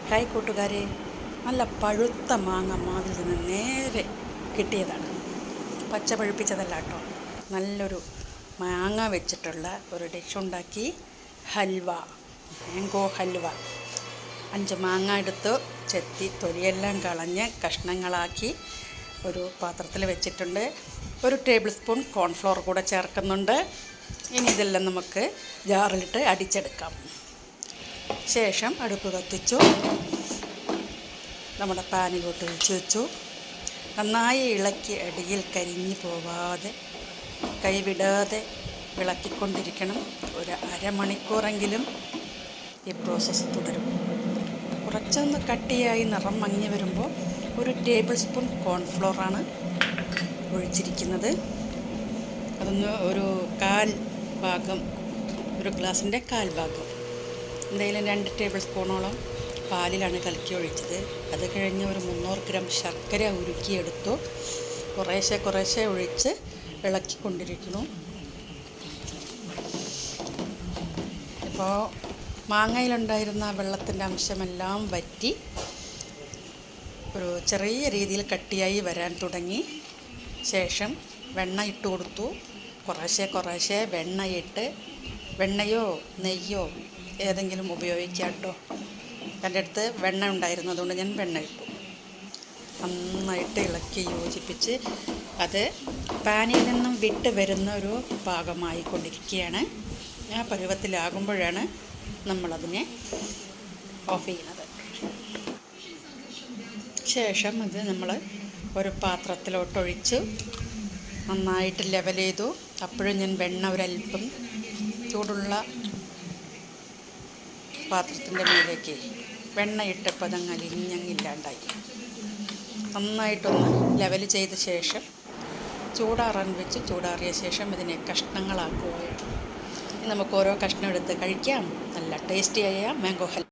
Hi കൂട്ടുകാരെ, നല്ല പഴുത്ത മാങ്ങ മാവിൽ നിന്ന് നേരെ കിട്ടിയതാണ്. പച്ച പഴുപ്പിച്ചതല്ല കേട്ടോ. നല്ലൊരു മാങ്ങ വെച്ചിട്ടുള്ള ഒരു ഡിഷ് ഉണ്ടാക്കി. ഹൽവ, മാംഗോ ഹൽവ. 5 മാങ്ങ എടുത്ത് ചെത്തി തൊലിയെല്ലാം കളഞ്ഞ് കഷ്ണങ്ങളാക്കി ഒരു പാത്രത്തിൽ വെച്ചിട്ടുണ്ട്. 1 ടേബിൾ സ്പൂൺ കോൺഫ്ലോർ കൂടെ ചേർക്കുന്നുണ്ട്. ഇനി ഇതെല്ലാം നമുക്ക് ജാറിലിട്ട് അടിച്ചെടുക്കാം. ശേഷം അടുപ്പ് കത്തിച്ചു, നമ്മുടെ പാനിലോട്ട് ഒഴിച്ച് വെച്ചു. നന്നായി ഇളക്കി അടിയിൽ കരിഞ്ഞു പോവാതെ കൈവിടാതെ ഇളക്കിക്കൊണ്ടിരിക്കണം. ഒരു അരമണിക്കൂറെങ്കിലും ഈ പ്രോസസ്സ് തുടരും. കുറച്ചൊന്ന് കട്ടിയായി നിറം മങ്ങി വരുമ്പോൾ 1 ടേബിൾ സ്പൂൺ കോൺഫ്ലോറാണ് ഒഴിച്ചിരിക്കുന്നത്. അതൊന്ന് ഒരു ഗ്ലാസിൻ്റെ കാൽ ഭാഗം, എന്തെങ്കിലും 2 ടേബിൾ സ്പൂണോളം പാലിലാണ് കലക്കി ഒഴിച്ചത്. അത് കഴിഞ്ഞ് ഒരു 300 ഗ്രാം ശർക്കര ഉരുക്കിയെടുത്തു. കുറേശ്ശെ ഒഴിച്ച് ഇളക്കിക്കൊണ്ടിരിക്കുന്നു. ഇപ്പോൾ മാങ്ങയിലുണ്ടായിരുന്ന വെള്ളത്തിൻ്റെ അംശമെല്ലാം വറ്റി ഒരു ചെറിയ രീതിയിൽ കട്ടിയായി വരാൻ തുടങ്ങി. ശേഷം വെണ്ണ ഇട്ട് കൊടുത്തു. കുറേശ്ശെ വെണ്ണയോ നെയ്യോ ഏതെങ്കിലും ഉപയോഗിക്കാം കേട്ടോ. എൻ്റെ അടുത്ത് വെണ്ണ ഉണ്ടായിരുന്നു, അതുകൊണ്ട് ഞാൻ വെണ്ണ ഇട്ടു. നന്നായിട്ട് ഇളക്കി യോജിപ്പിച്ച് അത് പാനിൽ നിന്നും വിട്ട് വരുന്ന ഒരു പാകമായി കൊണ്ടിരിക്കുകയാണ്. ആ പരുവത്തിലാകുമ്പോഴാണ് നമ്മളതിനെ ഓഫ് ചെയ്യുന്നത്. ശേഷം അത് നമ്മൾ ഒരു പാത്രത്തിലോട്ടൊഴിച്ച് നന്നായിട്ട് ലെവൽ ചെയ്തു. അപ്പോഴും ഞാൻ വെണ്ണ ഒരല്പം ചൂടുള്ള പാത്രത്തിൻ്റെ മേലേക്ക് വെണ്ണ ഇട്ടപ്പോൾ അതങ്ങ് അലിഞ്ഞങ്ങില്ലാണ്ടായി. നന്നായിട്ടൊന്ന് ലെവൽ ചെയ്ത ശേഷം ചൂടാറാൻ വെച്ച്, ചൂടാറിയ ശേഷം ഇതിനെ കഷ്ണങ്ങളാക്കുകയാണ്. നമുക്ക് ഓരോ കഷ്ണം എടുത്ത് കഴിക്കാം. നല്ല ടേസ്റ്റിയായ മാംഗോ ഹൽവ.